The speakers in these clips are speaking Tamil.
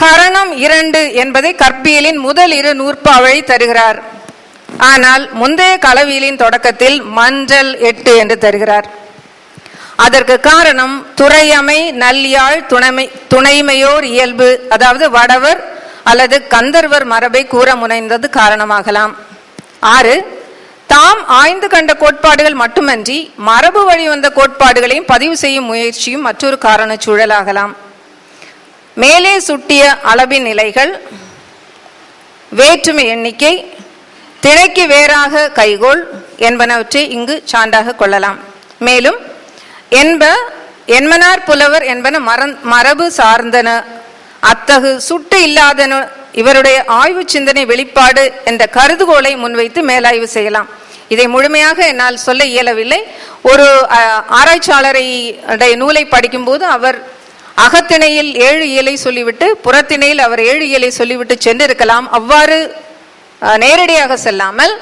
கரணம் 2 என்பதை கற்பியலின் முதல் 2 நூற்பாவழி தருகிறார். ஆனால் முந்தைய களவியலின் தொடக்கத்தில் மஞ்சள் 8 என்று தருகிறார். அதற்கு காரணம் துறையமை நல்லியாழ் துணைமையோர் இயல்பு, அதாவது வடவர் அல்லது கந்தர்வர் மரபை கூற முனைந்தது காரணமாகலாம். 6 தாம் ஆய்ந்து கண்ட கோட்பாடுகள் மட்டுமன்றி மரபு வழி வந்த கோட்பாடுகளையும் பதிவு செய்யும் முயற்சியும் மற்றொரு காரண சூழலாகலாம். மேலே சுட்டிய அளவின் நிலைகள், வேற்றுமை எண்ணிக்கை, திணைக்கு வேறாக கைகோள் என்பனவற்றை இங்கு சான்றாக கொள்ளலாம். மேலும் என்மனார் புலவர் என்பன மரபு சார்ந்தன, அத்தகு சுட்டு இல்லாதன இவருடைய ஆய்வு சிந்தனை வெளிப்பாடு என்ற கருதுகோளை முன்வைத்து மேலாய்வு செய்யலாம். இதை முழுமையாக என்னால் சொல்ல இயலவில்லை. ஒரு ஆராய்ச்சியாளரை நூலை படிக்கும்போது அவர் அகத்திணையில் 7 இயலை சொல்லிவிட்டு புறத்திணையில் அவர் 7 இயலை சொல்லிவிட்டு சென்றிருக்கலாம். அவ்வாறு நேரடியாக செல்லாமல்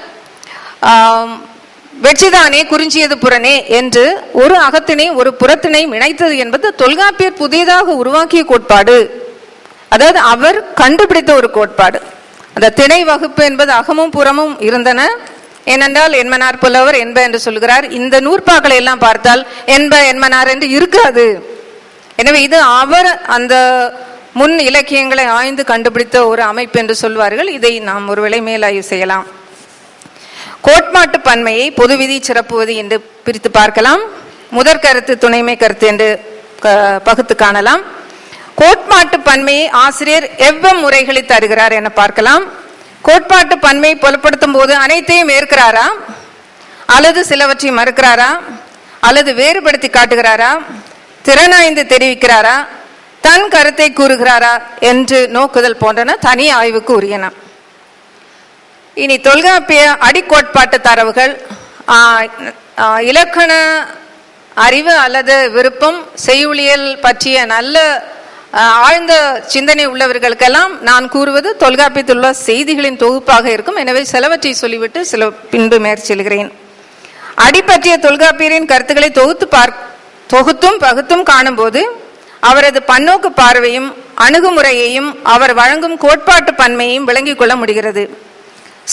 வெற்றிதானே குறிஞ்சியது புறனே என்று ஒரு அகத்திணை ஒரு புறத்திணை இணைத்தது என்பது தொல்காப்பியர் புதியதாக உருவாக்கிய கோட்பாடு, அதாவது அவர் கண்டுபிடித்த ஒரு கோட்பாடு. அந்த திணை வகுப்பு என்பது அகமும் புறமும் இருந்தன. ஏனென்றால் என்மனார் புலவர் என்ப என்று சொல்கிறார். இந்த நூற்பாக்களை எல்லாம் பார்த்தால் என்மனார் என்று இருக்காது. எனவே இது அவர் அந்த முன் இலக்கியங்களை ஆய்ந்து கண்டுபிடித்த ஒரு அமைப்பு என்று சொல்வார்கள். இதை நாம் ஒருவேளை மேலாய்வு செய்யலாம். கோட்பாட்டு பன்மையை பொது விதி சிறப்புவது என்று பிரித்து பார்க்கலாம். முதற் கருத்து துணைமை கருத்து என்று பகுத்து காணலாம். கோட்பாட்டு பன்மையை ஆசிரியர் எவ்வளவு முறைகளை தருகிறார் என பார்க்கலாம். கோட்பாட்டு பன்மையை புலப்படுத்தும் போது அனைத்தையும் ஏற்கிறாரா, அல்லது சிலவற்றை மறுக்கிறாரா, அல்லது வேறுபடுத்தி காட்டுகிறாரா, திறனாய்ந்து தெரிவிக்கிறாரா, தன் கருத்தை கூறுகிறாரா என்று நோக்குதல் போன்றன தனி ஆய்வுக்கு உரியன. இனி தொல்காப்பிய அடிக்கோட்பாட்டு தரவுகள் இலக்கண அறிவு அல்லது விருப்பம் செய்யுளியல் பற்றிய நல்ல ஆழ்ந்த சிந்தனை உள்ளவர்களுக்கெல்லாம் நான் கூறுவது தொல்காப்பியத்தில் உள்ள செய்திகளின் தொகுப்பாக இருக்கும். எனவே சிலவற்றை சொல்லிவிட்டு சில பின்பு மேற்செல்கிறேன். அடி பற்றிய தொல்காப்பியரின் கருத்துக்களை தொகுத்தும் பகுத்தும் காணும்போது அவரது பன்னோக்கு பார்வையும் அணுகுமுறையையும் அவர் வழங்கும் கோட்பாட்டு பன்மையையும் விளங்கிக் கொள்ள முடிகிறது.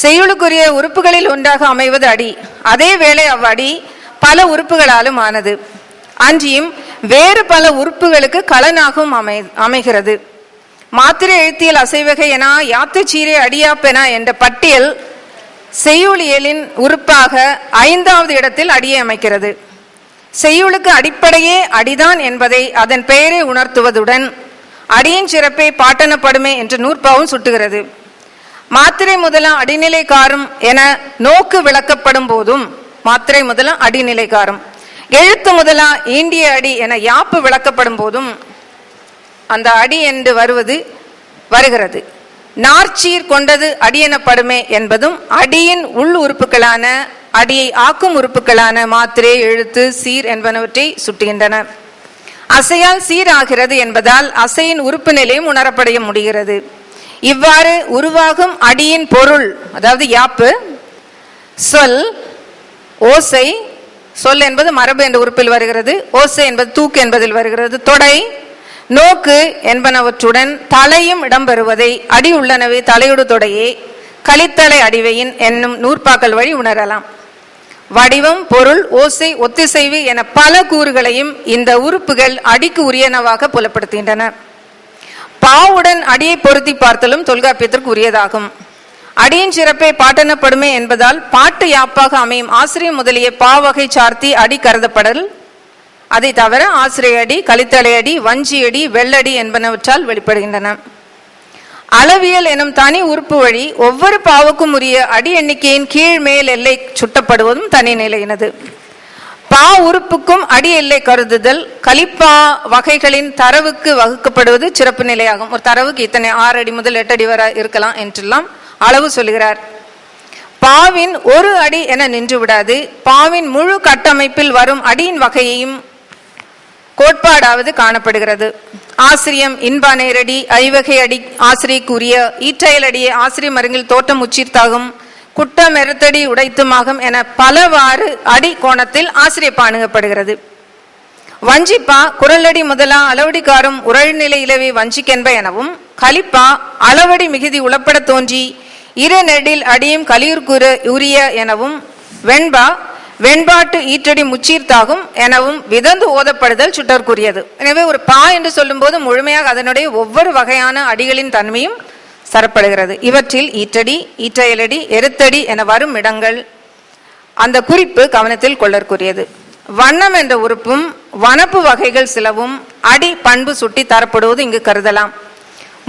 செய்யுளுக்குரிய உறுப்புகளில் ஒன்றாக அமைவது அடி. அதே வேளை அவ்வடி பல உறுப்புகளாலும் ஆனது. அன்றியும் வேறு பல உறுப்புகளுக்கு கலனாகவும் அமைகிறது. மாத்திரை எழுத்தியல் அசைவகை என யாத்துச்சீரை அடியாப்பென என்ற பட்டியல் செய்யுளியலின் உறுப்பாக 5வது இடத்தில் அடியை அமைக்கிறது. செய்யுளுக்கு அடிப்படையே அடிதான் என்பதை அதன் பெயரை உணர்த்துவதுடன் அடியின் சிறப்பை பாட்டனப்படுமே என்ற நூற்பாவும் சுட்டுகிறது. மாத்திரை முதலாம் அடிநிலை காரும் என நோக்கு விளக்கப்படும் போதும் மாத்திரை முதலாம் அடிநிலை காரும், எழுத்து முதலா ஈண்டிய அடி என யாப்பு விளக்கப்படும் போதும் அந்த அடி என்று வருகிறது. நார்ச்சீர் கொண்டது அடி எனப்படுமே என்பதும் அடியின் உள் உறுப்புகளான அடியை ஆக்கும் உறுப்புகளான மாத்திரை எழுத்து சீர் என்பனவற்றை சுட்டுகின்றன. அசையால் சீராகிறது என்பதால் அசையின் உறுப்பு நிலையும் உணரப்பட முடிகிறது. இவ்வாறு உருவாகும் அடியின் பொருள், அதாவது யாப்பு, சொல், ஓசை, சொல் என்பது மரபு என்ற உறுப்பில் வருகிறது, ஓசை என்பது தூக்கு என்பதில் வருகிறது, தொடை, நோக்கு என்பனவற்றுடன் தலையும் இடம்பெறுவதை அடி உள்ளனவே தலையுடு தொடையே கலித்தலை அடிவையின் என்னும் நூற்பாக்கள் வழி உணரலாம். வடிவம், பொருள், ஓசை, ஒத்திசைவு என பல கூறுகளையும் இந்த உறுப்புகள் அடிக்கு உரியனவாக புலப்படுத்துகின்றன. பாவுடன் அடியை பொருத்தி பார்த்தலும் தொல்காப்பியத்திற்கு உரியதாகும். அடியின் சிறப்பை பாட்டனப்படுமே என்பதால் பாட்டு யாப்பாக அமையும் ஆசிரியர் முதலிய பாவகை சார்த்தி அடி கருதப்படல். அதை தவிர ஆசிரிய அடி, கலித்தலை அடி, வஞ்சி அடி, வெள்ளடி என்பனவற்றால் வெளிப்படுகின்றன. அளவியல் எனும் தனி உறுப்பு வழி ஒவ்வொரு பாவுக்கும் உரிய அடி எண்ணிக்கையின் கீழ் மேல் எல்லை சுட்டப்படுவதும் தனி நிலையினது. பா உறுப்புக்கும் அடி எல்லை கருதுதல் கலிப்பா வகைகளின் தரவுக்கு வகுக்கப்படுவது சிறப்பு நிலையாகும். ஒரு தரவுக்கு இத்தனை 6 அடி முதல் 8 அடி வரை இருக்கலாம் என்றெல்லாம் அளவு சொல்லுகிறார். பாவின் ஒரு அடி என நின்று விடாது. பாவின் முழு கட்டமைப்பில் வரும் அடியின் வகையையும் கோட்பாடாவது காணப்படுகிறது. ஆசிரியம், இன்பா நேரடி, ஐவகை அடி ஆசிரியக்குரிய, ஈற்றையல் அடியை ஆசிரிய மருங்கில் தோட்டம் உச்சிர்த்தாகும், குட்டம் எருத்தடி உடைத்துமாகும் என பலவாறு அடி கோணத்தில் ஆசிரியப்ப அணுகப்படுகிறது. வஞ்சிப்பா குரலடி முதலா அளவடிக்காரும் உரழ்நிலை இலவே வஞ்சிக்கென்ப எனவும், கலிப்பா அளவடி மிகுதி உளப்பட தோன்றி இரு நெடில் அடியும் கலியுர்குற உரிய எனவும், வெண்பா வெண்பாட்டு ஈற்றடி முச்சீர்த்தாகும் எனவும் விதந்து ஓதப்படுதல் சுட்டற்குரியது. எனவே ஒரு பா என்று சொல்லும் போது முழுமையாக அதனுடைய ஒவ்வொரு வகையான அடிகளின் தன்மையும் தரப்படுகிறது. இவற்றில் ஈற்றடி, ஈற்றையலடி, எருத்தடி என வரும் இடங்கள் அந்த குறிப்பு கவனத்தில் கொள்ளற்குரியது. வண்ணம் என்ற உறுப்பும் வனப்பு வகைகள் சிலவும் அடி பண்பு சுட்டி தரப்படுவது இங்கு கருதலாம்.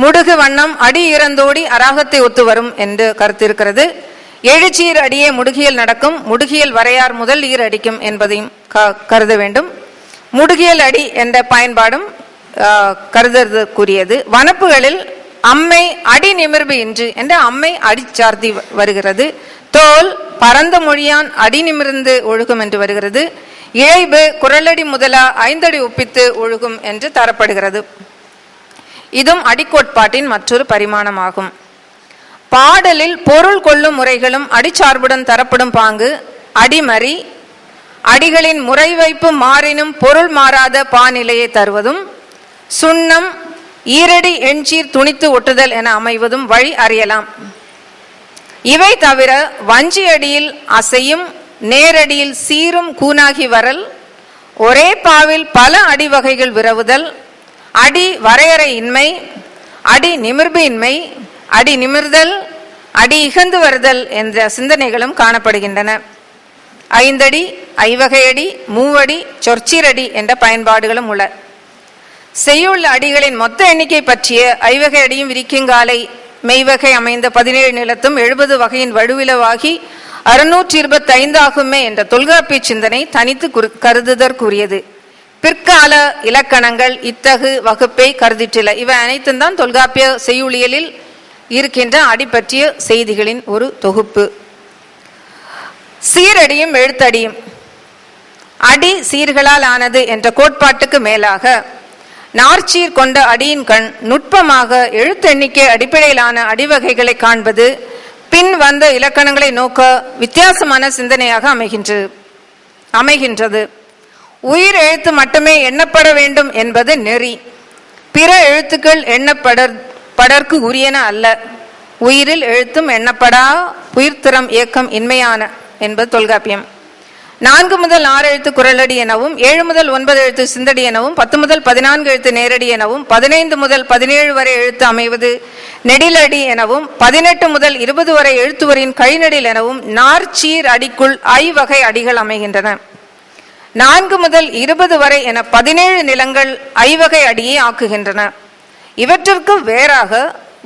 முடுகு வண்ணம் அடி இறந்தோடி அராகத்தை ஒத்து வரும் என்று கருத்து இருக்கிறது. எழுச்சீர் அடியே முடுகியல் நடக்கும், முடுகியல் வரையார் முதல் ஈர் அடிக்கும் என்பதையும் கருத வேண்டும். முடுகியல் அடி என்ற பயன்பாடும் கருதற்குரியது. வனப்புகளில் அம்மை அடி நிமிர்வு இன்று என்ற அம்மை அடிச்சார்த்தி வருகிறது. தோல் பரந்த மொழியான் அடி நிமிர்ந்து ஒழுகும் என்று வருகிறது. இழைபு குரலடி முதலா ஐந்தடி ஒப்பித்து ஒழுகும் என்று தரப்படுகிறது. இதுவும் அடிக்கோட்பாட்டின் மற்றொரு பரிமாணமாகும். பாடலில் பொருள் கொள்ளும் முறைகளும் அடிச்சார்புடன் தரப்படும் பாங்கு அடிமறி, அடிகளின் முறை வைப்பு மாறினும் பொருள் மாறாத பாநிலையை தருவதும், சுண்ணம் ஈரடி எண்சீர் துணித்து ஒட்டுதல் என அமைவதும் வழி அறியலாம். இவை தவிர வஞ்சி அடியில் அசையும், நேரடியில் சீரும் கூனாகி வரல், ஒரே பாவில் பல அடி வகைகள் விரவுதல், அடி வரையறை இன்மை, அடி நிமிர்பு இன்மை, அடி நிமிர்தல், அடி இகந்து வருதல் என்ற சிந்தனைகளும் காணப்படுகின்றன. ஐந்தடி, ஐவகையடி, மூவடி, சொற்சீரடி என்ற பயன்பாடுகளும் உள்ள. செய்யுள்ள அடிகளின் மொத்த எண்ணிக்கை பற்றிய ஐவகை அடியும் விரிக்குங்காலை மெய்வகை அமைந்த 17 நிலத்தும் 70 வகையின் வடுவிலவாகி 625 ஆகுமே என்ற தொல்காப்பிய சிந்தனை தனித்து கருதுதற்குரியது. பிற்கால இலக்கணங்கள் இத்தகு வகுப்பை கருதிற்றில்ல. இவை அனைத்தும் தான் தொல்காப்பிய செய்யுளியலில் இருக்கின்ற அடி பற்றிய செய்திகளின் ஒரு தொகுப்பு. சீரடியும் எழுத்தடியும் அடி சீர்களால் ஆனது என்ற கோட்பாட்டுக்கு மேலாக நார்ச்சீர் கொண்ட அடியின் கண் நுட்பமாக எழுத்தெண்ணிக்கை அடிப்படையிலான அடிவகைகளை காண்பது பின் வந்த இலக்கணங்களை நோக்க வித்தியாசமான சிந்தனையாக அமைகின்றது. உயிர் எழுத்து மட்டுமே எண்ணப்பட வேண்டும் என்பது நெறி. பிற எழுத்துக்கள் எண்ணப்படற்கு உரியன அல்ல. உயிரில் எழுத்தும் எண்ணப்படா உயிர்த்திறம் இயக்கம் இன்மையான என்பது தொல்காப்பியம். 4 முதல் 6 எழுத்து குரலடி எனவும், 7 முதல் 9 எழுத்து சிந்தடி எனவும், 10 முதல் 14 எழுத்து நேரடி எனவும், 15 முதல் 17 வரை எழுத்து அமைவது நெடிலடி எனவும், 18 முதல் 20 வரை எழுத்துவரின் கழிநெடில் எனவும் நார்ச்சீர் அடிக்குள் ஐவகை அடிகள் அமைகின்றன. 4 முதல் 20 வரை என 17 நிலங்கள் ஐவகை அடியை ஆக்குகின்றன. இவற்றிற்கு வேறாக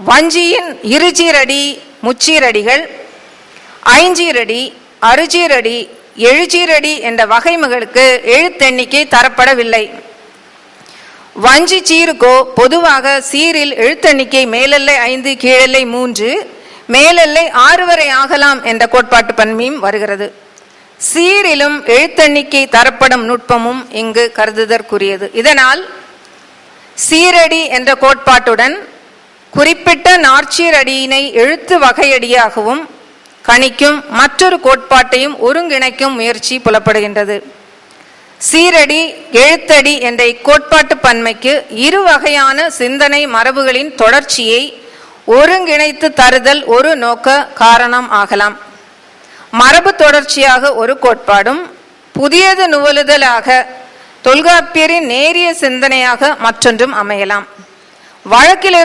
வஞ்சியின் இருச்சீரடி, முச்சீரடிகள், ஐஞ்சீரடி, அறுச்சீரடி, எழுச்சீரடி என்ற வகைமைகளுக்கு எழுத்தெண்ணிக்கை தரப்படவில்லை. வஞ்சி சீருக்கோ பொதுவாக சீரில் எழுத்தெண்ணிக்கை மேலெல்லை 5, கீழெல்லை 3, மேலெல்லை 6 வரை ஆகலாம் என்ற கோட்பாட்டு பன்மையும் வருகிறது. சீரிலும் எழுத்தெண்ணிக்கை தரப்படும் நுட்பமும் இங்கு கருதுதற்குரியது. இதனால் சீரடி என்ற கோட்பாட்டுடன் குறிப்பிட்ட நார்ச்சீர் அடியினை எழுத்து வகையடியாகவும் கணிக்கும் மற்றொரு கோட்பாட்டையும் ஒருங்கிணைக்கும் முயற்சி புலப்படுகின்றது. சீரடி எழுத்தடி என்ற இக்கோட்பாட்டு பன்மைக்கு இரு வகையான சிந்தனை மரபுகளின் தொடர்ச்சியை ஒருங்கிணைத்து தருதல் ஒரு நோக்க காரணம் ஆகலாம். மரபு தொடர்ச்சியாக ஒரு கோட்பாடும் புதியது நுவலுதலாக தொல்காப்பியரின் நேரிய சிந்தனையாக மற்றொன்றும் அமையலாம். வழக்கில்